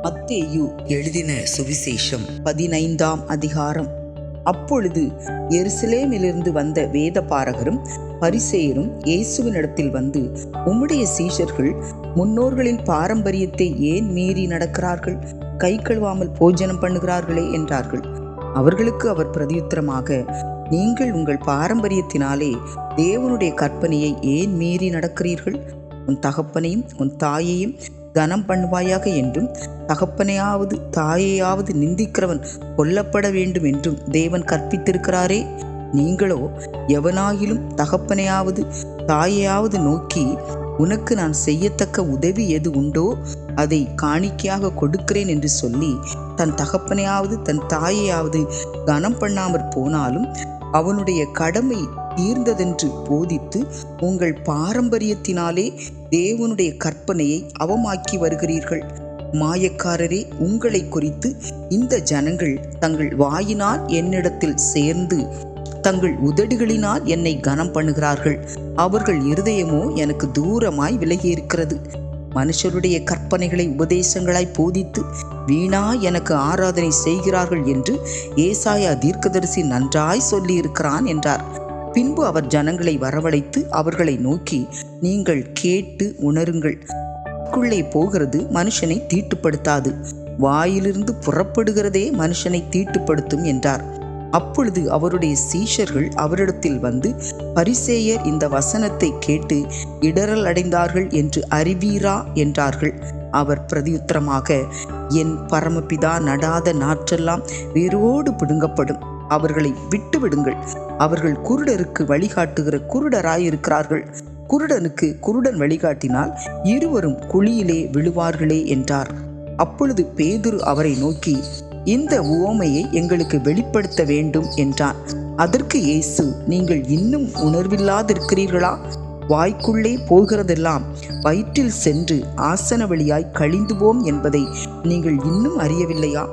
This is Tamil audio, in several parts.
மத்தேயு எழுதின சுவிசேஷம் 15ஆம் அதிகாரம். அப்பொழுது எருசலேமிலிருந்து வந்த வேதபாரகரும் பரிசேயரும் இயேசுவினிடத்தில் வந்து, உம்முடைய சீஷர்கள் முன்னோர்களின் பாரம்பரியத்தை ஏன் மீறி நடக்கிறார்கள்? கை கழுவாமல் போஜனம் பண்ணுகிறார்களே என்றார்கள். அவர்களுக்கு அவர் பிரதியுத்தரமாக, நீங்கள் உங்கள் பாரம்பரியத்தினாலே தேவனுடைய கற்பனையை ஏன் மீறி நடக்கிறீர்கள்? உன் தகப்பனையும் உன் தாயையும் கனம் பண்ணுவாயாக என்றும், தகப்பனையாவது தாயையாவது நிந்திக்கிறவன் கொல்லப்பட வேண்டும் என்றும் தேவன் கற்பித்திருக்கிறாரே. நீங்களோ எவனாகிலும் தகப்பனையாவது தாயையாவது நோக்கி, உனக்கு நான் செய்யத்தக்க உதவி எது உண்டோ அதை காணிக்கையாக கொடுக்கிறேன் என்று சொல்லி தன் தகப்பனையாவது தன் தாயையாவது கனம் பண்ணாமற் போனாலும் அவனுடைய கடமை தீர்ந்ததென்று போதித்து உங்கள் பாரம்பரியத்தினாலே தேவனுடைய கற்பனையை அவமாக்கி வருகிறீர்கள். மாயக்காரரே, உங்களை குறித்து இந்த ஜனங்கள் தங்கள் வாயினால் என்னிடத்தில் சேர்ந்து தங்கள் உதடுகளினால் என்னை கனம் பண்ணுகிறார்கள். அவர்கள் இருதயமோ எனக்கு தூரமாய் விலகியிருக்கிறது. மனுஷருடைய கற்பனைகளை உபதேசங்களாய் போதித்து வீணா எனக்கு ஆராதனை செய்கிறார்கள் என்று ஏசாயா தீர்க்கதரிசி நன்றாய் சொல்லி இருக்கிறான் என்றார். பின்பு அவர் ஜனங்களை வரவழைத்து அவர்களை நோக்கி, நீங்கள் கேட்டு உணருங்கள். வாய்க்குள்ளே போகிறது மனுஷனை தீட்டுப்படுத்தாது, வாயிலிருந்து புறப்படுகிறதே மனுஷனை தீட்டுப்படுத்தும் என்றார். அப்பொழுது அவருடைய சீஷர்கள் அவரிடத்தில் வந்து, பரிசேயர் இந்த வசனத்தை கேட்டு இடறல் அடைந்தார்கள் என்று அறிவீரா என்றார்கள். அவர் பிரதியுத்தரமாக, என் பரமபிதா நடாத நாற்றெல்லாம் வேரோடு பிடுங்கப்படும். அவர்களை விட்டு விடுங்கள். அவர்கள் குருடருக்கு வழிகாட்டுகிற குருடராயிருக்கிறார்கள். குருடனுக்கு குருடன் வழிகாட்டினால் இருவரும் குழியிலே விழுவார்களே என்றார். அப்பொழுது பேதுரு அவரை நோக்கி, இந்த உவமையை எங்களுக்கு வெளிப்படுத்த வேண்டும் என்றான். அதற்கு இயேசு, நீங்கள் இன்னும் உணர்வில்லாதிருக்கிறீர்களா? வாய்க்குள்ளே போகிறதெல்லாம் வயிற்றில் சென்று ஆசன வழியாய் கழிந்து போம் என்பதை நீங்கள் இன்னும் அறியவில்லையா?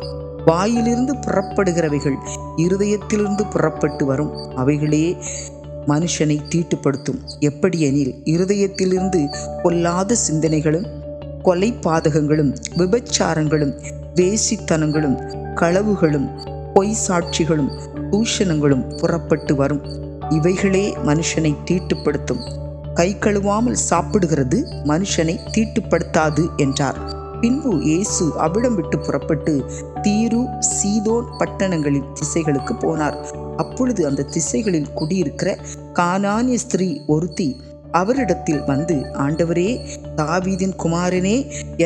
வாயிலிருந்து புறப்படுகிறவைகள் இருதயத்திலிருந்து புறப்பட்டு வரும், அவைகளே மனுஷனை தீட்டுப்படுத்தும். எப்படியெனில் இருதயத்திலிருந்து பொல்லாத சிந்தனைகளும் கொலை பாதகங்களும் விபச்சாரங்களும் வேசித்தனங்களும் களவுகளும் பொய் சாட்சிகளும் தூஷணங்களும் புறப்பட்டு வரும், இவைகளே மனுஷனை தீட்டுப்படுத்தும். கை கழுவாமல் சாப்பிடுகிறது மனுஷனை தீட்டுப்படுத்தாது என்றார். பின்பு இயேசு அவ்விடம் விட்டு புறப்பட்டு தீரு சீதோன் பட்டணங்களின் திசைகளுக்கு போனார். அப்பொழுது அந்த திசைகளில் குடியிருக்கிற கானானிய ஸ்திரீ ஒருத்தி அவரிடத்தில் வந்து, ஆண்டவரே, தாவீதின் குமாரனே,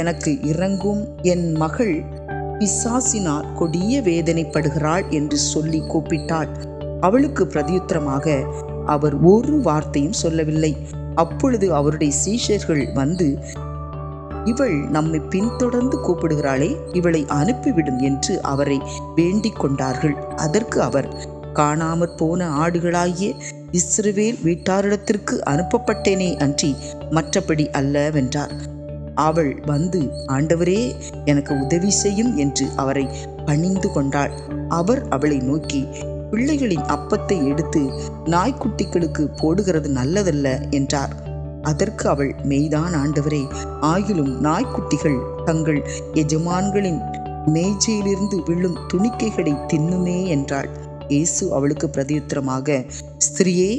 எனக்கு இரங்கும், என் மகள் பிசாசினால் கொடிய வேதனைப்படுகிறாள் என்று சொல்லி கூப்பிட்டாள். அவளுக்கு பிரதியுத்தரமாக அவர் ஒரு வார்த்தையும் சொல்லவில்லை. அப்பொழுது அவருடைய சீஷர்கள் வந்து, இவள் நம்மை பின்தொடர்ந்து கூப்பிடுகிறாளே, இவளை அனுப்பிவிடும் என்று அவரை வேண்டிக் கொண்டார்கள். அதற்கு அவர், காணாமற் போன ஆடுகளாகிய இஸ்ரவேல் வீட்டாரிடத்திற்கு அனுப்பப்பட்டேனே அன்றி மற்றபடி அல்லவென்றார். அவள் வந்து, ஆண்டவரே, எனக்கு உதவி செய்யும் என்று அவரை பணிந்து கொண்டாள். அவர் அவளை நோக்கி, பிள்ளைகளின் அப்பத்தை எடுத்து நாய்க்குட்டிகளுக்கு போடுகிறது நல்லதல்ல என்றார். அதற்கு அவள், மெய்தான் ஆண்டவரே, ஆகிலும் நாய்க்குட்டிகள் தங்கள் எஜமான்களின் மேஜையிலிருந்து விழும் துணிக்கைகளை தின்னுமே என்றாள். இயேசு அவளுக்கு பிரதியுத்தரமாக, ஸ்திரியே,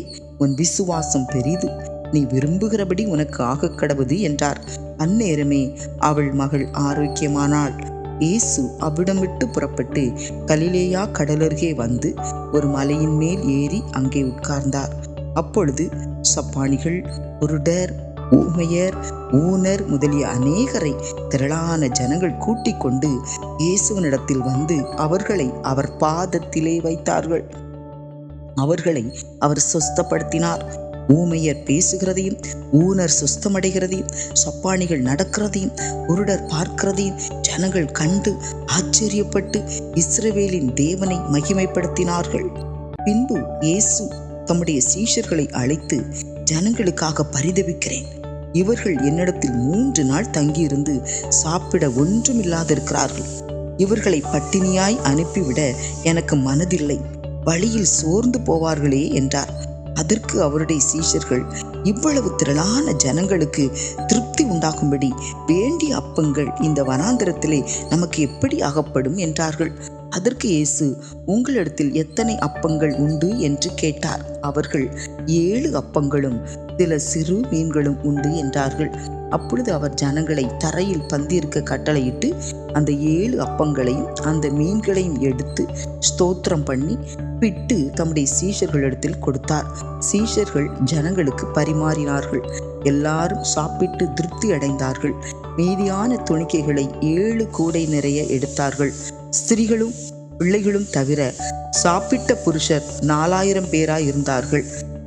உன் விசுவாசம் பெரிது, நீ விரும்புகிறபடி உனக்கு ஆக கடவுது என்றார். அந்நேரமே அவள் மகள் ஆரோக்கியமானாள். இயேசு அவ்விடம் விட்டு புறப்பட்டு கலிலேயா கடலருகே வந்து ஒரு மலையின் மேல் ஏறி அங்கே உட்கார்ந்தார். அப்பொழுது சப்பானிகள், குருடர், ஊமையர், ஊனர் முதலிய அநேகரை திரளான ஜனங்கள் கூட்டிக் கொண்டு இயேசுவினிடத்தில் வந்து அவர்களை அவர் பாதத்திலே வைத்தார்கள். அவர்களை அவர் சொஸ்தப்படுத்தினார். ஊமையர் பேசுகிறதையும், ஊனர் சுஸ்தமடைகிறதையும், சப்பானிகள் நடக்கிறதையும், குருடர் பார்க்கிறதையும் ஜனங்கள் கண்டு ஆச்சரியப்பட்டு இஸ்ரவேலின் தேவனை மகிமைப்படுத்தினார்கள். பின்பு இயேசு தம்முடைய சீஷர்களை அழைத்து, ஜனங்களுக்காக பரிதபிக்கிறேன். இவர்கள் என்னிடத்தில் 3 நாள் தங்கியிருந்து சாப்பிட ஒன்றுமில்லாதிருக்கிறார்கள். இவர்களை பட்டினியாய் அனுப்பிவிட எனக்கு மனதில்லை. வழியில் சோர்ந்து போவார்களே என்றார். அதற்கு அவருடைய சீஷர்கள், இவ்வளவு திரளான ஜனங்களுக்கு திருப்தி உண்டாகும்படி வேண்டிய அப்பங்கள் இந்த வனாந்திரத்திலே நமக்கு எப்படி அகப்படும் என்றார்கள். அதற்கு இயேசு, உங்களிடத்தில் எத்தனை அப்பங்கள் உண்டு என்று கேட்டார். அவர்கள் 7 அப்பங்களும் சில சிறு மீன்களும் உண்டு என்றார்கள். அப்பொழுது அவர் ஜனங்களை தரையில் பந்தியிருக்க கட்டளையிட்டு அந்த 7 அப்பங்களையும் அந்த மீன்களையும் எடுத்து ஸ்தோத்திரம் பண்ணி பிட்டு தம்முடைய சீஷர்களிடத்தில் கொடுத்தார். சீஷர்கள் ஜனங்களுக்கு பரிமாறினார்கள். எல்லாரும் சாப்பிட்டு திருப்தி அடைந்தார்கள். மீதியான துணிக்கைகளை 7 கூடை நிறைய எடுத்தார்கள். ஸ்திரீகளும் பிள்ளைகளும் தவிர சாப்பிட்ட புருஷர் 4000 பேராய் இருந்தார்கள்.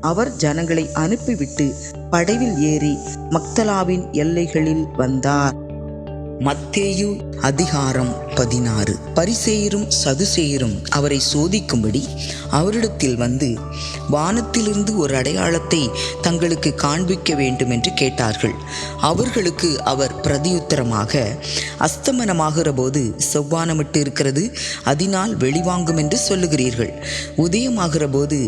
அவர் ஜனங்களை அனுப்பிவிட்டு படவில் ஏறி மக்தலாவின் எல்லைகளில் வந்தார். மத்தேயு அதிகாரம் 16. பரிசேயரும் சதுசேயரும் அவரை சோதிக்கும்படி அவரிடத்தில் வந்து, வானத்திலிருந்து ஒரு அடையாளத்தை தங்களுக்கு காண்பிக்க வேண்டும் என்று கேட்டார்கள். அவர்களுக்கு அவர் பிரதியுத்தரமாக, அஸ்தமனமாகிற போது செவ்வானமிட்டு இருக்கிறது, அதனால் வெளிவாங்கும் என்று சொல்லுகிறீர்கள். உதயமாகிற போது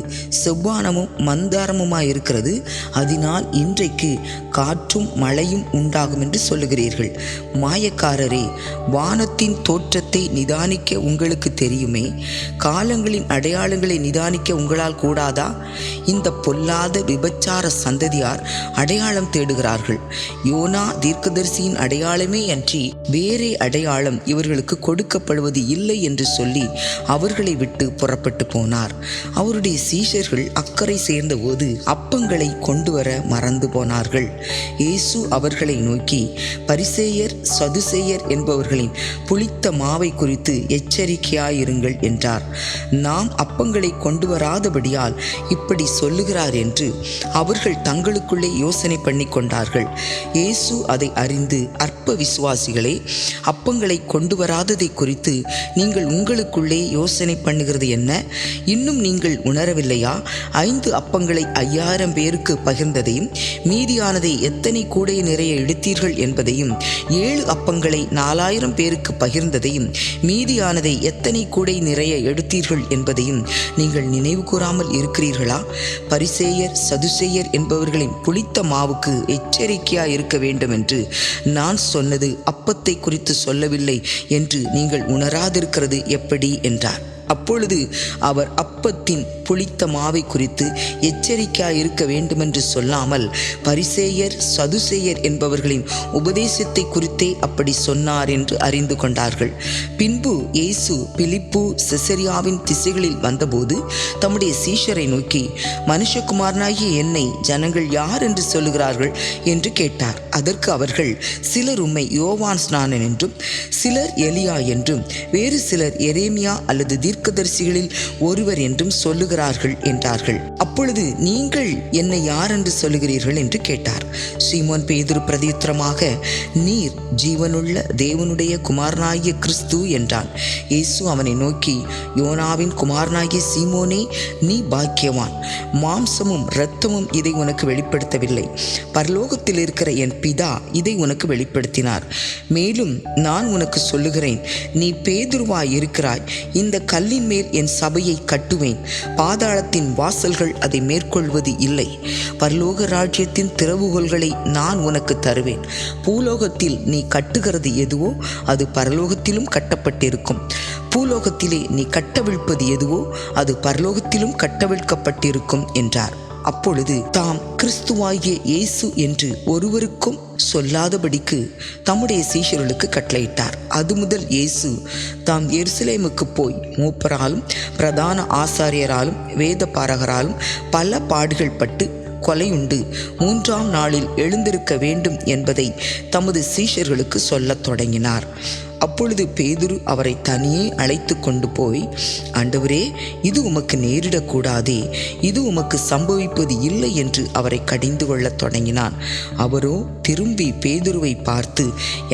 செவ்வானமும் மந்தாரமுமாயிருக்கிறது, அதனால் இன்றைக்கு காற்றும் மழையும் உண்டாகும் என்று சொல்லுகிறீர்கள். மாயக்காரரே, வானத்தின் தோற்றத்தை நிதானிக்க உங்களுக்கு தெரியுமே, காலங்களின் அடையாளங்களை நிதானிக்க உங்களால் கூடாதா? இந்த பொல்லாத விபச்சார சந்ததியார் அடையாளம் தேடுகிறார்கள். யோனா தீர்க்கதரிசியின் அடையாளமே அன்றி வேறே அடையாளம் இவர்களுக்கு கொடுக்கப்படுவது இல்லை என்று சொல்லி அவர்களை விட்டு புறப்பட்டு போனார். அவருடைய சீஷர்கள் அக்கறை சேர்ந்தபோது அப்பங்களை கொண்டு வர மறந்து போனார்கள். இயேசு அவர்களை நோக்கி, பரிசேயர் சதுசேயர் என்பவர்களின் புளித்த மாவை குறித்து எச்சரிக்கையாயிருங்கள் என்றார். நாம் அப்பங்களை கொண்டு வராதபடியால் இப்படி சொல்லுகிறார் என்று அவர்கள் தங்களுக்குள்ளே யோசனை பண்ணி கொண்டார்கள். இயேசு அதை அறிந்து, அற்ப விசுவாசிகளே, அப்பங்களை கொண்டு வராததை குறித்து நீங்கள் உங்களுக்குள்ளே யோசனை பண்ணுகிறது என்ன? இன்னும் நீங்கள் உணரவில்லையா? 5 அப்பங்களை 5000 பேருக்கு பகிர்ந்ததையும் மீதியானதை எத்தனை கூடை நிறைய எடுத்தீர்கள் என்பதையும், 7 அப்பங்களை 4000 பேருக்கு பகிர்ந்ததையும் மீதியானதை எத்தனை கூடை நிறைய எடுத்தீர்கள் என்பதையும் நீங்கள் நினைவு கூறாமல் இருக்கிறீர்களா? பரிசேயர் சதுசேயர் என்பவர்களின் புளித்த மாவுக்கு எச்சரிக்கையாய் இருக்க வேண்டும் என்று நான் சொன்னது அப்பத்தை குறித்து சொல்லவில்லை என்று நீங்கள் உணராதிருக்கிறது எப்படி என்றார். அப்பொழுது அவர் அப்பத்தின் புளித்த மாவை குறித்து எச்சரிக்கையாய் இருக்க வேண்டுமென்று சொல்லாமல் பரிசேயர் சதுசேயர் என்பவர்களின் உபதேசத்தை குறித்தே அப்படி சொன்னார் என்று அறிந்து கொண்டார்கள். பின்பு இயேசு பிலிப்பு செசரியாவின் திசைகளில் வந்தபோது தம்முடைய சீஷரை நோக்கி, மனுஷகுமாரனாகிய என்னை ஜனங்கள் யார் என்று சொல்லுகிறார்கள் என்று கேட்டார். அதற்கு அவர்கள், சிலர் உம்மை யோவான் ஸ்நானன் என்றும், சிலர் எலியா என்றும், வேறு சிலர் எரேமியா அல்லது தீர்க்கதரிசிகளில் ஒருவர் என்றும் சொல்லுகிறார்கள் என்றார்கள். அப்பொழுது நீங்கள் என்னை யார் என்று சொல்லுகிறீர்கள் என்று கேட்டார். சீமோன் பேதுரு பிரதியுத்தரமாக, நீர் ஜீவனுள்ள தேவனுடைய குமாரனாகிய கிறிஸ்து என்றான். இயேசு அவனை நோக்கி, யோனாவின் குமாரனாகிய சீமோனே, நீ பாக்கியவான். மாம்சமும் இரத்தமும் இதை உனக்கு வெளிப்படுத்தவில்லை, பரலோகத்தில் இருக்கிற என் பிதா இதை உனக்கு வெளிப்படுத்தினார். மேலும் நான் உனக்கு சொல்லுகிறேன், நீ பேதுருவாய் இருக்கிறாய். இந்த கல்லின் மேல் என் சபையை கட்டுவேன், பாதாளத்தின் வாசல்கள் அதை மேற்கொள்வது இல்லை. பரலோக ராஜ்யத்தின் திறவுகோல்களை நான் உனக்கு தருவேன். பூலோகத்தில் நீ கட்டுகிறது எதுவோ அது பரலோகத்திலும் கட்டப்பட்டிருக்கும், பூலோகத்திலே நீ கட்டவிழ்ப்பது எதுவோ அது பரலோகத்திலும் கட்டவிழ்க்கப்பட்டிருக்கும் என்றார். அப்பொழுது தாம் கிறிஸ்துவாகிய இயேசு என்று ஒருவருக்கும் சொல்லாதபடிக்கு தம்முடைய சீஷர்களுக்கு கட்டளையிட்டார். அது முதல் இயேசு தாம் எருசலேமுக்கு போய் மூப்பராலும் பிரதான ஆசாரியராலும் வேத பாரகராலும் பல பாடுகள் பட்டு கொலையுண்டு 3ஆம் நாளில் எழுந்திருக்க வேண்டும் என்பதை தமது சீஷர்களுக்கு சொல்லத் தொடங்கினார். அப்பொழுது பேதுரு அவரை தனியே அழைத்து கொண்டு போய், ஆண்டவரே, இது உமக்கு நேரிடக்கூடாதே, இது உமக்கு சம்பவிப்பது இல்லை என்று அவரை கடிந்து கொள்ளத் தொடங்கினான். அவரோ திரும்பி பேதுருவை பார்த்து,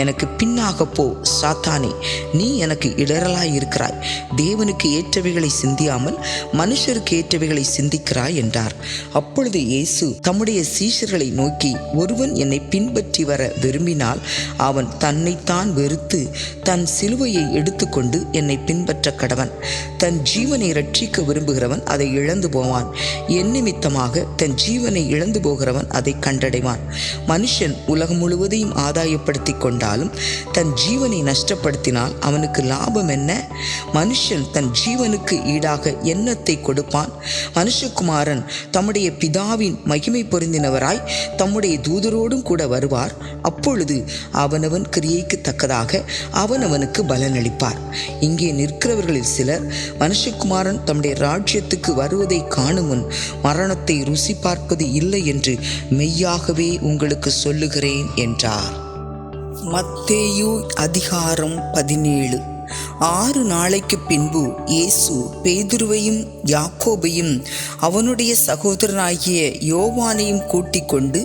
எனக்கு பின்னாக போ சாத்தானே, நீ எனக்கு இடரலாயிருக்கிறாய். தேவனுக்கு ஏற்றவைகளை சிந்தியாமல் மனுஷருக்கு ஏற்றவைகளை சிந்திக்கிறாய் என்றார். அப்பொழுது இயேசு தம்முடைய சீஷர்களை நோக்கி, ஒருவன் என்னை பின்பற்றி வர விரும்பினால் அவன் தன்னைத்தான் வெறுத்து தன் சிலுவையை எடுத்துக்கொண்டு என்னை பின்பற்ற கடவன். தன் ஜீவனை இரட்சிக்க விரும்புகிறவன் அதை இழந்து போவான். என் நிமித்தமாக தன் ஜீவனை இழந்து போகிறவன் அதை கண்டடைவான். மனுஷன் உலகம் முழுவதையும் ஆதாயப்படுத்தி கொண்டாலும் தன் ஜீவனை நஷ்டப்படுத்தினால் அவனுக்கு லாபம் என்ன? மனுஷன் தன் ஜீவனுக்கு ஈடாக என்னத்தை கொடுப்பான்? மனுஷகுமாரன் தம்முடைய பிதாவின் மகிமை பொருந்தினவராய் தம்முடைய தூதரோடும் கூட வருவார். அப்பொழுது அவனவன் கிரியைக்கு தக்கதாக அவனவனுக்கு பலனளிப்பார். இங்கே நிற்கிறவர்களில் சிலர் மனுஷகுமாரன் தம்முடைய ராஜ்யத்துக்கு வருவதை காணும் முன் மரணத்தை ருசி பார்ப்பது இல்லை என்று மெய்யாகவே உங்களுக்கு சொல்லுகிறேன் என்றார். மத்தேயு அதிகாரம் 17. 6 நாளைக்கு பின்பு இயேசு பேதுருவையும் யாக்கோபையும் அவனுடைய சகோதரனாகிய யோவானையும் கூட்டிக் கொண்டு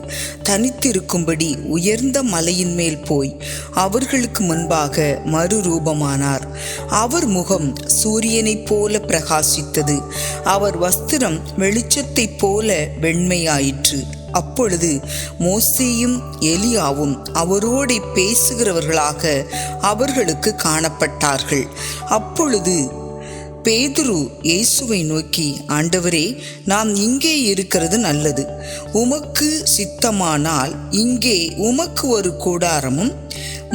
தனித்திருக்கும்படி உயர்ந்த மலையின் மேல் போய் அவர்களுக்கு முன்பாக மறுரூபமானார். அவர் முகம் சூரியனைப் போல பிரகாசித்தது. அவர் வஸ்திரம் வெளிச்சத்தைப் போல வெண்மையாயிற்று. அப்பொழுது மோசேயும் எலியாவும் அவரோடு பேசுகிறவர்களாக அவர்களுக்கு காணப்பட்டார்கள். அப்பொழுது பேதுரு இயேசுவை நோக்கி, ஆண்டவரே, நாம் இங்கே இருக்கிறது நல்லது. உமக்கு சித்தமானால் இங்கே உமக்கு ஒரு கூடாரமும்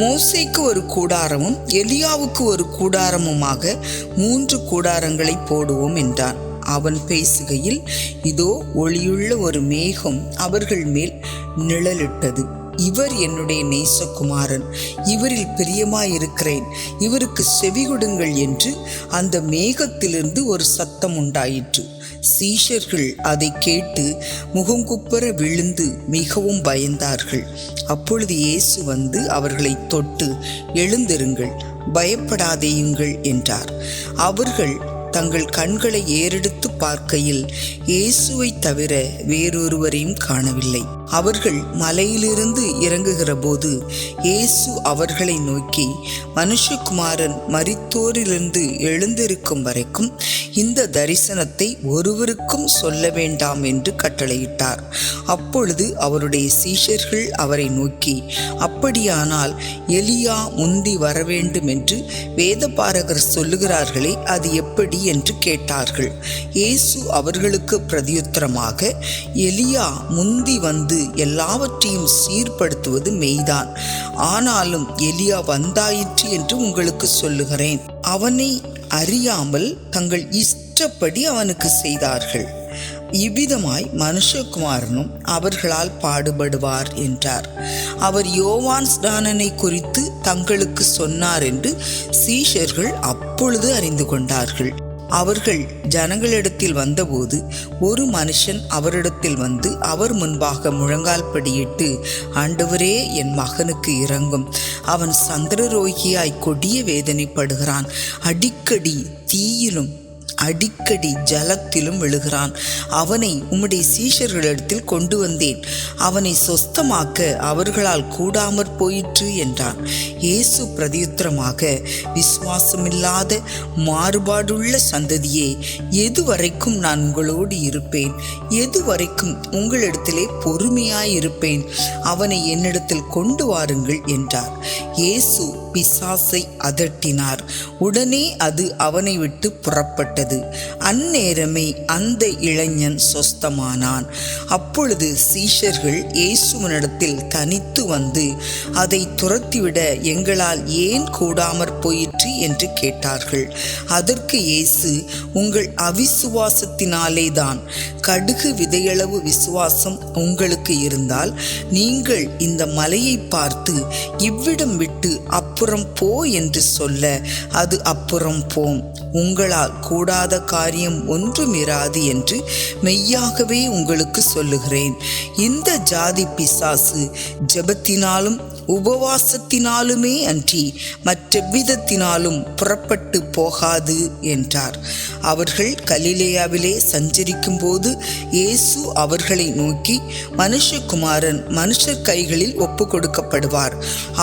மோசேக்கு ஒரு கூடாரமும் எலியாவுக்கு ஒரு கூடாரமுமாக 3 கூடாரங்களை போடுவோம் என்றான். அவன் பேசுகையில் இதோ ஒளியுள்ள ஒரு மேகம் அவர்கள் மேல் நிழலிட்டது. இவர் என்னுடைய நேசகுமாரன், இவரில் பிரியமாயிருக்கிறேன், இவருக்கு செவிகொடுங்கள் என்று அந்த மேகத்திலிருந்து ஒரு சத்தம் உண்டாயிற்று. சீஷர்கள் அதை கேட்டு முகங்குப்புற விழுந்து மிகவும் பயந்தார்கள். அப்பொழுது இயேசு வந்து அவர்களை தொட்டு, எழுந்திருங்கள், பயப்படாதேயுங்கள் என்றார். அவர்கள் தங்கள் கண்களை ஏறெடுத்து பார்க்கையில் இயேசுவை தவிர வேறொருவரையும் காணவில்லை. அவர்கள் மலையிலிருந்து இறங்குகிற போது இயேசு அவர்களை நோக்கி, மனுஷகுமாரன் மரித்தோரிலிருந்து எழுந்திருக்கும் வரைக்கும் இந்த தரிசனத்தை ஒருவருக்கும் சொல்ல வேண்டாம் என்று கட்டளையிட்டார். அப்பொழுது அவருடைய சீஷர்கள் அவரை நோக்கி, அப்படியானால் எலியா முந்தி வரவேண்டும் என்று வேதபாரகர் சொல்லுகிறார்களே, அது எப்படி என்று கேட்டார்கள். இயேசு அவர்களுக்கு பிரதியுத்தரமாக, எலியா முந்தி வந்து எல்லாவற்றையும் சீர்படுத்துவது மெய்தான். ஆனாலும் எலியா வந்தாயிற்று என்று உங்களுக்கு சொல்லுகிறேன். அவனை அறியாமல் தங்கள் இஷ்டப்படி அவனுக்கு செய்தார்கள். இவ்விதமாய் மனுஷகுமாரனும் அவர்களால் பாடுபடுவார் என்றார். அவர் யோவான் ஸ்நானனை குறித்து தங்களுக்கு சொன்னார் என்று சீஷர்கள் அப்பொழுது அறிந்து கொண்டார்கள். அவர்கள் ஜனங்களிடத்தில் வந்தபோது ஒரு மனுஷன் அவரிடத்தில் வந்து அவர் முன்பாக முழங்கால் படியிட்டு, ஆண்டவரே, என் மகனுக்கு இரங்கும், அவன் சந்திரரோகியாய் கொடிய வேதனைப்படுகிறான், அடிக்கடி தீயிலும் அடிக்கடி ஜலத்திலும் விழுகிறான். அவனை உம்முடைய சீஷர்களிடத்தில் கொண்டு வந்தேன், அவனை சொஸ்தமாக்க அவர்களால் கூடாமற் போயிற்று என்றான். இயேசு பிரதியுத்தரமாக, விசுவாசமில்லாத மாறுபாடுள்ள சந்ததியே, எதுவரைக்கும் நான் உங்களோடு இருப்பேன்? எதுவரைக்கும் உங்களிடத்திலே பொறுமையாயிருப்பேன்? அவனை என்னிடத்தில் கொண்டு வாருங்கள் என்றார். இயேசு பிசாசை அதட்டினார். உடனே அது அவனை விட்டு புறப்பட்டது. அந்நேரமே அந்த இளைஞன் சொஸ்தமானான். அப்பொழுது சீஷர்கள் இயேசுவினிடத்தில் தனித்து வந்து, அதை துரத்திவிட எங்களால் ஏன் கூடாமற் போயிற்று என்று கேட்டார்கள். அதற்கு இயேசு, உங்கள் அவிசுவாசத்தினாலே தான். கடுகு விதையளவு விசுவாசம் உங்களுக்கு இருந்தால் நீங்கள் இந்த மலையை பார்த்து, இவ்விடம் விட்டு அப்புறம் போ என்று சொல்ல அது அப்புறம் போம். உங்களால் கூடாத காரியம் ஒன்றுமிராது என்று மெய்யாகவே உங்களுக்கு சொல்லுகிறேன். இந்த ஜாதி பிசாசு ஜெபத்தினாலும் உபவாசத்தினாலுமே அன்றி மற்றெவ்விதத்தினாலும் புறப்பட்டு போகாது என்றார். அவர்கள் கலிலேயாவிலே சஞ்சரிக்கும் போது இயேசு அவர்களை நோக்கி, மனுஷகுமாரன் மனுஷர் கைகளில் ஒப்பு கொடுக்கப்படுவார்,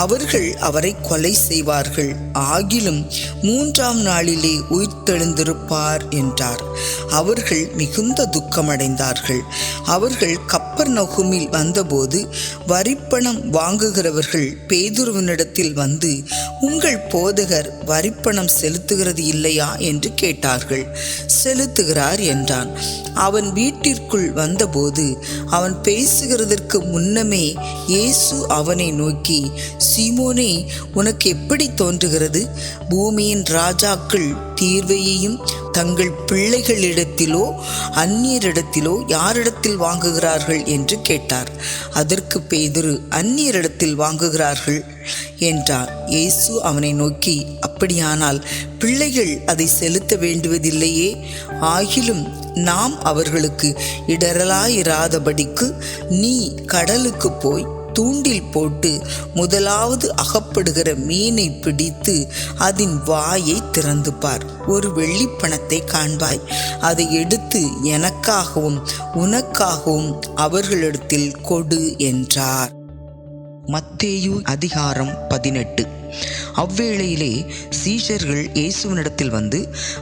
அவர்கள் அவரை கொலை செய்வார்கள், ஆகிலும் 3ஆம் நாளிலே உயிர்த்தெழுந்திருப்பார் என்றார். அவர்கள் மிகுந்த துக்கமடைந்தார்கள். அவர்கள் கப்பர்நகூமில் வந்தபோது வரிப்பணம் வாங்குகிறவர்கள் அவர்கள் பேதுருவினிடத்தில் வந்து, உங்கள் போதகர் வரிப்பணம் செலுத்துகிறது இல்லையா என்று கேட்டார்கள். செலுத்துகிறார் என்றான். அவன் வீட்டிற்குள் வந்தபோது அவன் பேசுகிறதற்கு முன்னமே இயேசு அவனை நோக்கி, சீமோனே, உனக்கு எப்படி தோன்றுகிறது? பூமியின் ராஜாக்கள் தீர்வையையும் தங்கள் பிள்ளைகளிடத்திலோ அந்நியரிடத்திலோ யாரிடத்தில் வாங்குகிறார்கள் என்று கேட்டார். அதற்கு பேதுரு, அந்நியரிடத்தில் வாங்குகிறார்கள் என்றார். இயேசு அவனை நோக்கி, அப்படியானால் பிள்ளைகள் அதை செலுத்த வேண்டுவதில்லையே? ஆகிலும் நாம் அவர்களுக்கு இடரலாயிராதபடிக்கு நீ கடலுக்கு போய் தூண்டில் போட்டு முதலாவது அகப்படுகிற மீனை பிடித்து அதன் வாயை திறந்து பார். ஒரு வெள்ளிப்பணத்தை காண்பாய். அதை எடுத்து எனக்காகவும் உனக்காகவும் அவர்களிடத்தில் கொடு என்றார். மத்தேயு அதிகாரம் 18. அவ்வேளையிலே சீஷர்கள் இயேசுவினிடத்தில் வந்து,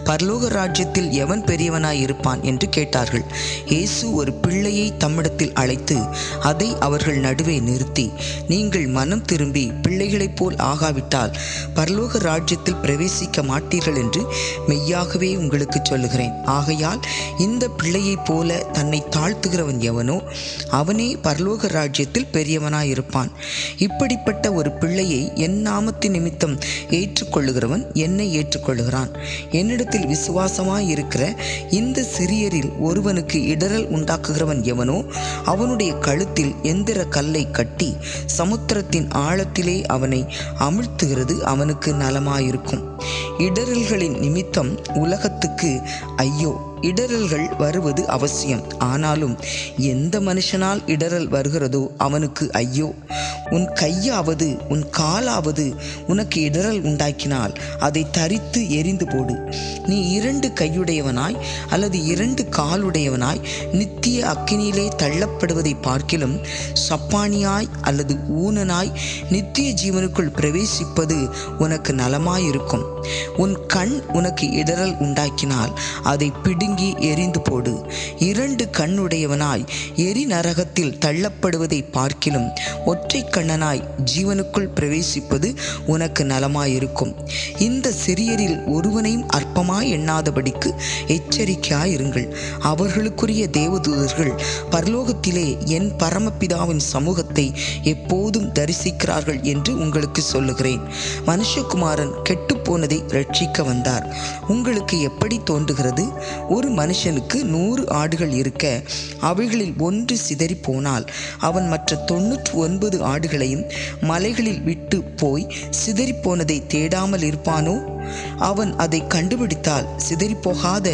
பரலோக ராஜ்யத்தில் எவன் பெரியவனாய் இருப்பான் என்று கேட்டார்கள். இயேசு ஒரு பிள்ளையை தம்மிடத்தில் அழைத்து அதை அவர்கள் நடுவே நிறுத்தி, நீங்கள் மனம் திரும்பி பிள்ளைகளைப் போல் ஆகாவிட்டால் பரலோக ராஜ்யத்தில் பிரவேசிக்க மாட்டீர்கள் என்று மெய்யாகவே உங்களுக்கு சொல்லுகிறேன். ஆகையால் இந்த பிள்ளையைப் போல தன்னை தாழ்த்துகிறவன் எவனோ அவனே பரலோக ராஜ்யத்தில் பெரியவனாயிருப்பான். இப்படிப்பட்ட ஒரு பிள்ளையை என் நாமத்தின் நிமித்தம் ஏற்றுக்கொள்ளுகிறவன் என்னை ஏற்றுக்கொள்ளுகிறான். என்னிடத்தில் விசுவாசமாய் இருக்கிற இந்த சிறியரில் ஒருவனுக்கு இடரல் உண்டாக்குகிறவன் எவனோ அவனுடைய கழுத்தில் எந்திர கல்லை கட்டி சமுத்திரத்தின் ஆழத்திலே அவனை அமிழ்த்துகிறது அவனுக்கு நலமாயிருக்கும். இடரல்களின் நிமித்தம் உலகத்துக்கு ஐயோ! இடரல்கள் வருவது அவசியம். ஆனாலும் எந்த மனுஷனால் இடரல் வருகிறதோ அவனுக்கு ஐயோ! உன் கையாவது உன் காலாவது உனக்கு இடரல் உண்டாக்கினால் அதை தரித்து எரிந்து போடு. நீ 2 கையுடையவனாய் அல்லது 2 காலுடையவனாய் நித்திய அக்கினியிலே தள்ளப்படுவதை பார்க்கிலும் சப்பானியாய் அல்லது ஊனனாய் நித்திய ஜீவனுக்குள் பிரவேசிப்பது உனக்கு நலமாயிருக்கும். உன் கண் உனக்கு இடரல் உண்டாக்கினால் அதை பிடுங்கி எரிந்து போடு. 2 கண்ணுடையவனாய் எரி நரகத்தில் தள்ளப்படுவதை பார்க்கிலும் ஒற்றை கண்ணனாய் ஜீவனுக்குள் பிரவேசிப்பது உனக்கு நலமாயிருக்கும். இந்த சிறியரில் ஒருவனையும் அற்பமாய் எண்ணாதபடிக்கு எச்சரிக்கையாயிருங்கள். அவர்களுக்குரிய தேவதூதர்கள் பரலோகத்திலே என் பரமபிதாவின் சமூகத்தை எப்போதும் தரிசிக்கிறார்கள் என்று உங்களுக்கு சொல்லுகிறேன். மனுஷகுமாரன் கெட்டுப்போனதை ரட்சிக்க வந்தார். உங்களுக்கு எப்படி தோன்றுகிறது? ஒரு மனுஷனுக்கு 100 ஆடுகள் இருக்க அவைகளில் ஒன்று சிதறி போனால் அவன் மற்ற 99 ஆடுகளையும் மலைகளில் விட்டு போய் சிதறிப்போனதை தேடாமல் இருப்பானோ? அவன் அதை கண்டுபிடித்தால் சிதறிப்போகாத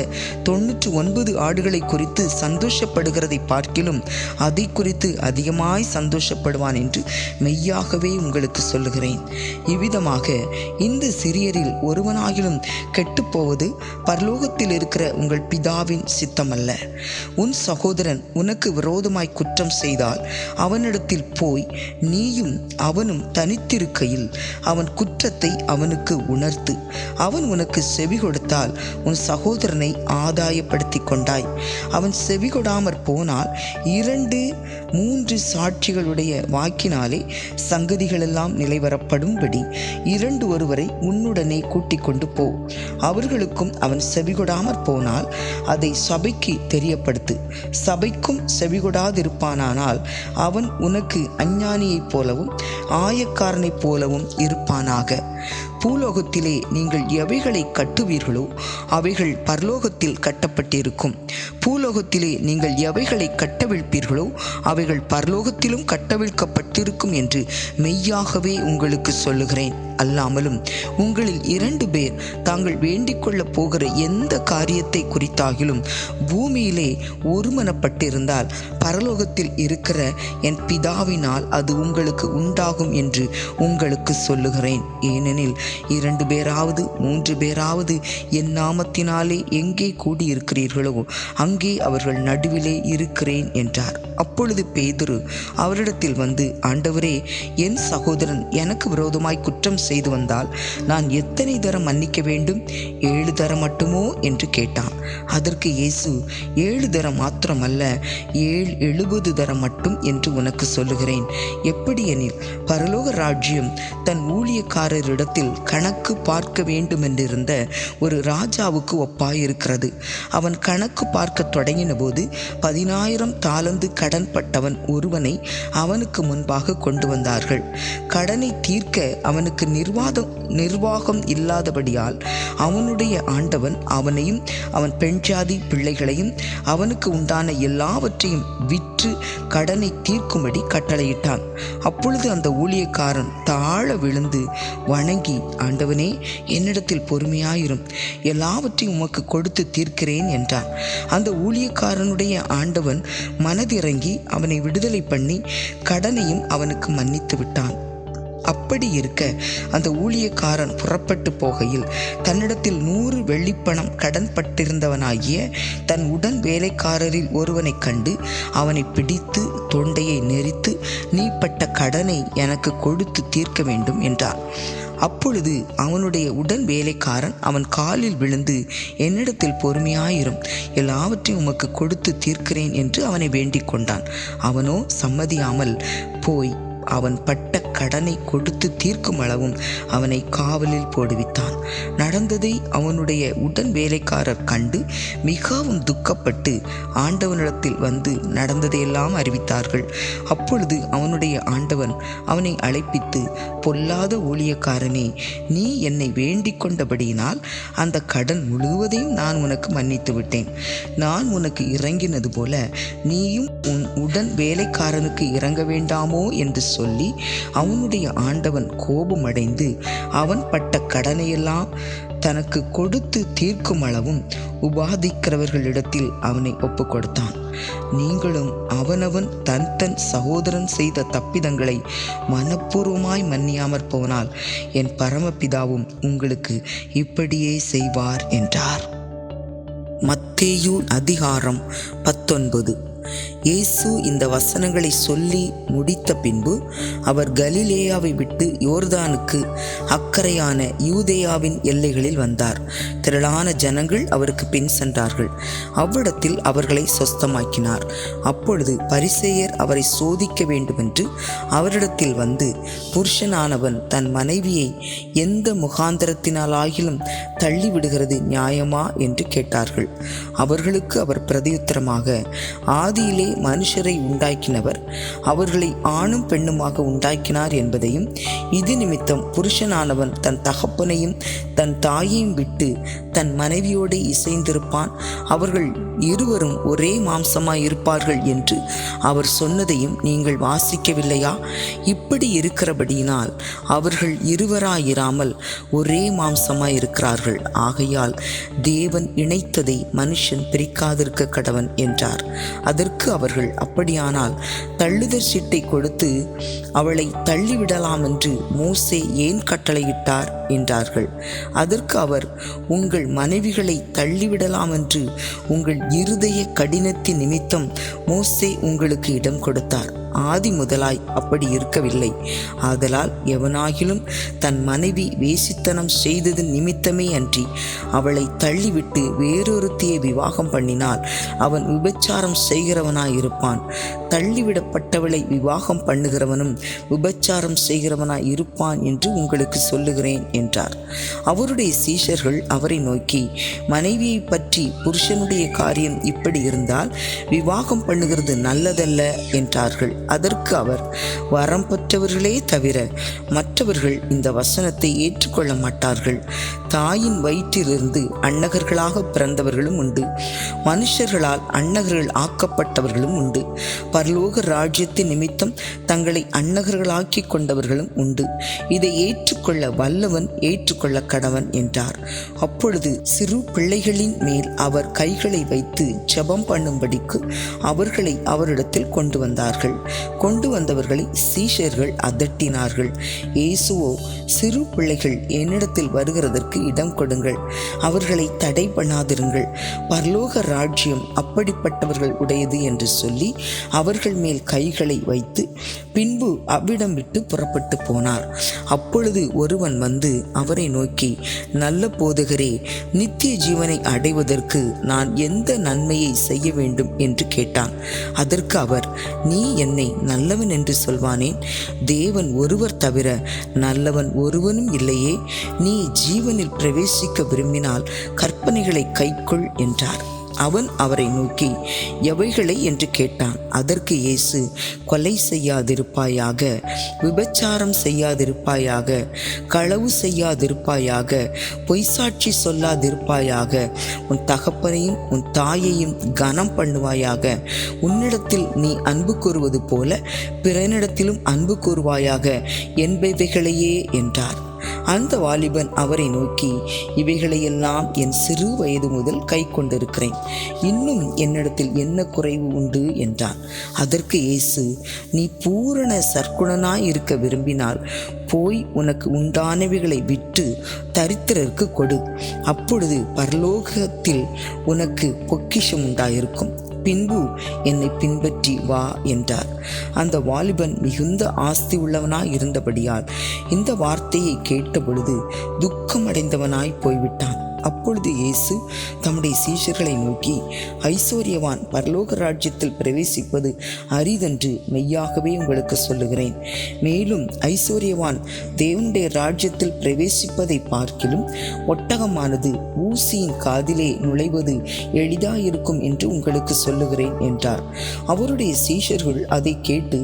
99 ஆடுகளை குறித்து சந்தோஷப்படுகிறதை பார்க்கிலும் அதை குறித்து அதிகமாய் சந்தோஷப்படுவான் என்று மெய்யாகவே உங்களுக்கு சொல்லுகிறேன். இவ்விதமாக இந்த சிறியரில் ஒருவனாகிலும் கெட்டுப்போவது பரலோகத்தில் இருக்கிற உங்கள் பிதாவின் சித்தமல்ல. உன் சகோதரன் உனக்கு விரோதமாய் குற்றம் செய்தால் அவனிடத்தில் போய் நீயும் அவனும் தனித்திருக்கையில் அவன் குற்றத்தை அவனுக்கு உணர்த்து. அவன் உனக்கு செவி கொடுத்தால் உன் சகோதரனை ஆதாயப்படுத்தி கொண்டாய். அவன் செவி கொடாமற் போனால் 2-3 சாட்சிகளுடைய வாக்கினாலே சங்கதிகளெல்லாம் நிலைவரப்படும்படி 2 ஒருவரை உன்னுடனே கூட்டிக் கொண்டு போ. அவர்களுக்கும் அவன் செவிகொடாமற் போனால் அதை சபைக்கு தெரியப்படுத்து. சபைக்கும் செவிகொடாதிருப்பானால் அவன் உனக்கு அஞ்ஞானியைப் போலவும் ஆயக்காரனைப் போலவும் இருப்பானாக. பூலோகத்திலே நீங்கள் எவைகளை கட்டுவீர்களோ அவைகள் பரலோகத்தில் கட்டப்பட்டிருக்கும். பூலோகத்திலே நீங்கள் எவைகளை கட்டவிழ்ப்பீர்களோ அவைகள் பரலோகத்திலும் கட்டவிழ்க்கப்பட்டிருக்கும் என்று மெய்யாகவே உங்களுக்கு சொல்லுகிறேன். அல்லாமலும் உங்களில் 2 பேர் தாங்கள் வேண்டிக் கொள்ளப் போகிற எந்த காரியத்தை குறித்தாகிலும் பூமியிலே ஒருமனப்பட்டிருந்தால் பரலோகத்தில் இருக்கிற என் பிதாவினால் அது உங்களுக்கு உண்டாகும் என்று உங்களுக்கு சொல்லுகிறேன். ஏனெனில் 2 பேராவது 3 பேராவது என் நாமத்தினாலே எங்கே கூடியிருக்கிறீர்களோ அங்கே அவர்கள் நடுவிலே இருக்கிறேன் என்றார். அப்பொழுது பேதுரு அவரிடத்தில் வந்து, ஆண்டவரே, என் சகோதரன் எனக்கு விரோதமாய் குற்றம் செய்து வந்தால் நான் எத்தனை தரம் மன்னிக்க வேண்டும்? 7 தரம் மட்டுமோ என்று கேட்டான். அதற்கு இயேசு, 7 தரம் மாத்திரமல்ல, 70 தரம் மட்டும் என்று உனக்கு சொல்லுகிறேன். எப்படி எனில், பரலோக ராஜ்யம் தன் ஊழியக்காரரிடத்தில் கணக்கு பார்க்க வேண்டுமென்றிருந்த ஒரு ராஜாவுக்கு ஒப்பாயிருக்கிறது. அவன் கணக்கு பார்க்க தொடங்கின போது 10,000 தாலந்து கடன் பட்டவன் ஒருவனை அவனுக்கு முன்பாக கொண்டு வந்தார்கள். கடனை தீர்க்க அவனுக்கு நிர்வாகம் இல்லாதபடியால் அவனுடைய ஆண்டவன் அவனையும் அவன் பெண்ஜாதி பிள்ளைகளையும் அவனுக்கு உண்டான எல்லாவற்றையும் விற்று கடனை தீர்க்கும்படி கட்டளையிட்டான். அப்பொழுது அந்த ஊழியக்காரன் தாழ விழுந்து வணங்கி, ஆண்டவனே, என்னிடத்தில் பொறுமையாயிரும், எல்லாவற்றையும் உமக்கு கொடுத்து தீர்க்கிறேன் என்றான். அந்த ஊழியக்காரனுடைய ஆண்டவன் மனதிறங்கி அவனை விடுதலை பண்ணி கடனையும் அவனுக்கு மன்னித்து விட்டான். அப்படி இருக்க அந்த ஊழியக்காரன் புறப்பட்டு போகையில் தன்னிடத்தில் 100 வெள்ளிப்பணம் கடன் பட்டிருந்தவனாகிய தன் உடன் வேலைக்காரரில் ஒருவனை கண்டு அவனை பிடித்து தொண்டையை நெரித்து, நீ பட்ட கடனை எனக்கு கொடுத்து தீர்க்க வேண்டும் என்றார். அப்பொழுது அவனுடைய உடன் வேலைக்காரன் அவன் காலில் விழுந்து, என்னிடத்தில் பொறுமையாயிரும், எல்லாவற்றையும் உமக்கு கொடுத்து தீர்க்கிறேன் என்று அவனை வேண்டிக் கொண்டான். அவனோ சம்மதியாமல் போய் அவன் பட்ட கடனை கொடுத்து தீர்க்கும் அளவும் அவனை காவலில் போடுவித்தான். நடந்ததை அவனுடைய உடன் வேலைக்காரர் கண்டு மிகவும் துக்கப்பட்டு ஆண்டவனிடத்தில் வந்து நடந்ததையெல்லாம் அறிவித்தார்கள். அப்பொழுது அவனுடைய ஆண்டவன் அவனை அழைப்பித்து, பொல்லாத ஊழியக்காரனே, நீ என்னை வேண்டிக் கொண்டபடியினால் அந்த கடன் முழுவதையும் நான் உனக்கு மன்னித்து விட்டேன். நான் உனக்கு இறங்கினது போல நீயும் உன் உடன் வேலைக்காரனுக்கு இறங்க வேண்டாமோ என்று சொல்லி அவனுடைய ஆண்டவன் கோபமடைந்து அவன் பட்ட கடனையெல்லாம் தனக்கு கொடுத்து தீர்க்கும் அளவும் உபாதிக்கிறவர்களிடத்தில் அவனை ஒப்பு கொடுத்தான். நீங்களும் அவனவன் தன் சகோதரன் செய்த தப்பிதங்களை மனப்பூர்வமாய் மன்னியாமற் போனால் என் பரமபிதாவும் உங்களுக்கு இப்படியே செய்வார் என்றார். மத்தேயு அதிகாரம் 19. இயேசு இந்த வசனங்களை சொல்லி முடித்த பின்பு அவர் கலிலேயாவை விட்டு யோர்தானுக்கு அக்கறையான யூதேயாவின் எல்லைகளில் வந்தார். திரளான ஜனங்கள் அவருக்கு பின் சென்றார்கள். அவ்விடத்தில் அவர்களை சொஸ்தமாக்கினார். அப்பொழுது பரிசேயர் அவரை சோதிக்க வேண்டுமென்று அவரிடத்தில் வந்து, புருஷனானவன் தன் மனைவியை எந்த முகாந்தரத்தினாலாகிலும் தள்ளிவிடுகிறது நியாயமா என்று கேட்டார்கள். அவர்களுக்கு அவர் பிரதியுத்தரமாக, ஆதியிலே மனுஷரை உண்டாக்கினவர் அவர்களை ஆணும் பெண்ணுமாக உண்டாக்கினார் என்பதையும், இது நிமித்தம் புருஷனானவன் தன் தகப்பனையும் தன் தாயையும் விட்டு தன் மனைவியோடு இசைந்திருப்பான், அவர்கள் இருவரும் ஒரே மாம்சமாய் இருப்பார்கள் என்று அவர் சொன்னதையும் நீங்கள் வாசிக்கவில்லையா? இப்படி இருக்கிறபடியினால் அவர்கள் இருவராயிராமல் ஒரே மாம்சமாய் இருக்கிறார்கள். ஆகையால் தேவன் இணைத்ததை மனுஷன் பிரிக்காதிருக்க கடவன் என்றார். அதற்கு அவர்கள், அப்படியானால் தள்ளுதற் சீட்டை கொடுத்து அவளை தள்ளிவிடலாம் என்று மோசே ஏன் கட்டளையிட்டார் என்றார்கள். அதற்கு அவர், உங்கள் மனைவிகளை தள்ளிவிடலாம் என்று உங்கள் இருதய கடினத்தின் நிமித்தம் மோசே உங்களுக்கு இடம் கொடுத்தார். ஆதி முதலாய் அப்படி இருக்கவில்லை. ஆதலால் எவனாகிலும் தன் மனைவி வேசித்தனம் செய்தது நிமித்தமே அன்றி அவளை தள்ளிவிட்டு வேறொருத்தியை விவாகம் பண்ணினால் அவன் விபச்சாரம் செய்கிறவனாயிருப்பான். தள்ளிவிடப்பட்டவளை விவாகம் பண்ணுகிறவனும் விபச்சாரம் செய்கிறவனாய் இருப்பான் என்று உங்களுக்கு சொல்லுகிறேன் என்றார். அவருடைய சீஷர்கள் அவரை நோக்கி, மனைவியை பற்றி புருஷனுடைய காரியம் இப்படி இருந்தால் விவாகம் பண்ணுகிறது நல்லதல்ல என்றார்கள். அதற்கு அவர், வரம் பெற்றவர்களே தவிர மற்றவர்கள் இந்த வசனத்தை ஏற்றுக்கொள்ள மாட்டார்கள். தாயின் வயிற்றிலிருந்து அன்னகர்களாக பிறந்தவர்களும் உண்டு, மனுஷர்களால் அன்னகர்கள் ஆக்கப்பட்டவர்களும் உண்டு, பரலோக ராஜ்யத்தின் நிமித்தம் தங்களை அன்னகர்களாக்கி கொண்டவர்களும் உண்டு. இதை ஏற்றுக்கொள்ள வல்லவன் ஏற்றுக்கொள்ள கடவன் என்றார். அப்பொழுது சிறு பிள்ளைகளின் மேல் அவர் கைகளை வைத்து ஜெபம் பண்ணும்படிக்கு அவர்களை அவரிடத்தில் கொண்டு வந்தார்கள். கொண்டு வந்தவர்களை சீஷர்கள் அதட்டினார்கள். இயேசுவோ, சிறு பிள்ளைகள் என்னிடத்தில் வருகிறதற்கு இடம் கொடுங்கள், அவர்களை தடை பண்ணாதிருங்கள், பரலோக ராஜ்யம் அப்படிப்பட்டவர்கள் உடையது என்று சொல்லி அவர்கள் மேல் கைகளை வைத்து பின்பு அவ்விடம் விட்டு புறப்பட்டு போனார். அப்பொழுது ஒருவன் வந்து அவரை நோக்கி, நல்ல போதகரே, நித்திய ஜீவனை அடைவதற்கு நான் எந்த நன்மையை செய்ய வேண்டும் என்று கேட்டான். அதற்கு அவர், நீ என்னை நல்லவன் என்று சொல்வானேன்? தேவன் ஒருவர் தவிர நல்லவன் ஒருவனும் இல்லையே. நீ ஜீவனில் பிரவேசிக்க விரும்பினால் கற்பனைகளை கைக்கொள் என்றார். அவன் அவரை நோக்கி, எவைகளை என்று கேட்டான். அதற்கு இயேசு, கொலை செய்யாதிருப்பாயாக, விபச்சாரம் செய்யாதிருப்பாயாக, களவு செய்யாதிருப்பாயாக, பொய்சாட்சி சொல்லாதிருப்பாயாக, உன் தகப்பனையும் உன் தாயையும் கனம் பண்ணுவாயாக, உன்னிடத்தில் நீ அன்பு கூறுவது போல பிறனிடத்திலும் அன்பு கூறுவாயாக என்பவைகளையே என்றார். அந்த வாலிபன் அவரை நோக்கி, இவைகளையெல்லாம் என் சிறு வயது முதல் கை கொண்டிருக்கிறேன், இன்னும் என்னிடத்தில் என்ன குறைவு உண்டு என்றான். அதற்கு இயேசு, நீ பூரண சற்குணனாய் இருக்க விரும்பினால் போய் உனக்கு உண்டானவைகளை விற்று தரித்திரருக்கு கொடு, அப்பொழுது பரலோகத்தில் உனக்கு பொக்கிஷம் உண்டாயிருக்கும், பின்பு என்னை பின்பற்றி வா என்றார். அந்த வாலிபன் மிகுந்த ஆஸ்தி உள்ளவனாய் இருந்தபடியால் இந்த வார்த்தையை கேட்டபொழுது துக்கமடைந்தவனாய் போய்விட்டான். அப்பொழுது இயேசு தம்முடைய சீஷர்களை நோக்கி, ஐஸ்வர்யவான் பரலோக ராஜ்யத்தில் பிரவேசிப்பது அரிதென்று மெய்யாகவே உங்களுக்கு சொல்லுகிறேன். மேலும் ஐஸ்வர்யவான் தேவனுடைய ராஜ்யத்தில் பிரவேசிப்பதை பார்க்கிலும் ஒட்டகமானது ஊசியின் காதிலே நுழைவது எளிதாயிருக்கும் என்று உங்களுக்கு சொல்லுகிறேன் என்றார். அவருடைய சீஷர்கள் அதை கேட்டு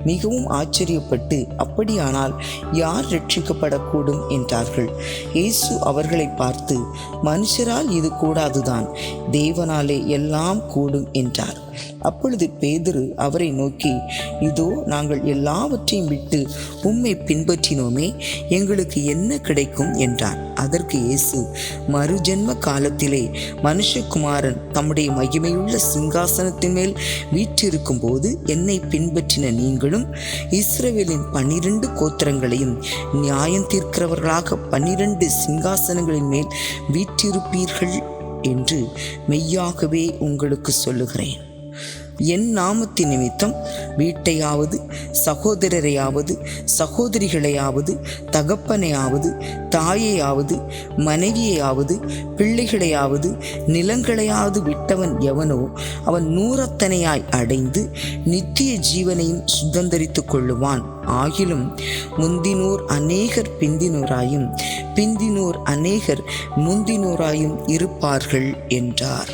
மிகவும் ஆச்சரியப்பட்டு, அப்படியானால் யார் ரட்சிக்கப்படக்கூடும் என்றார்கள். இயேசு அவர்களை பார்த்து, மனுஷரால் இது கூடாதுதான், தேவனாலே எல்லாம் கூடும் என்றார். அப்பொழுது பேதுரு அவரை நோக்கி, இதோ நாங்கள் எல்லாவற்றையும் விட்டு உம்மை பின்பற்றினோமே, எங்களுக்கு என்ன கிடைக்கும் என்றார். அதற்கு இயேசு, மறுஜென்ம காலத்திலே மனுஷகுமாரன் தம்முடைய மகிமையுள்ள சிங்காசனத்தின் மேல் வீற்றிருக்கும் போது என்னை பின்பற்றின நீங்களும் இஸ்ரவேலின் 12 கோத்திரங்களையும் நியாயம் தீர்க்கிறவர்களாக 12 சிங்காசனங்களின் மேல் வீற்றிருப்பீர்கள் என்று மெய்யாகவே உங்களுக்கு சொல்லுகிறேன். என் நாமத்தின் நிமித்தம் வீட்டையாவது, சகோதரரையாவது, சகோதரிகளையாவது, தகப்பனையாவது, தாயையாவது, மனைவியையாவது, பிள்ளைகளையாவது, நிலங்களையாவது விட்டவன் எவனோ அவன் 100 அடைந்து நித்திய ஜீவனையும் சுதந்தரித்து கொள்ளுவான். ஆகிலும் முந்தினோர் அநேகர் பிந்தினோராயும், பிந்தினோர் அநேகர் முந்தினோராயும் இருப்பார்கள் என்றார்.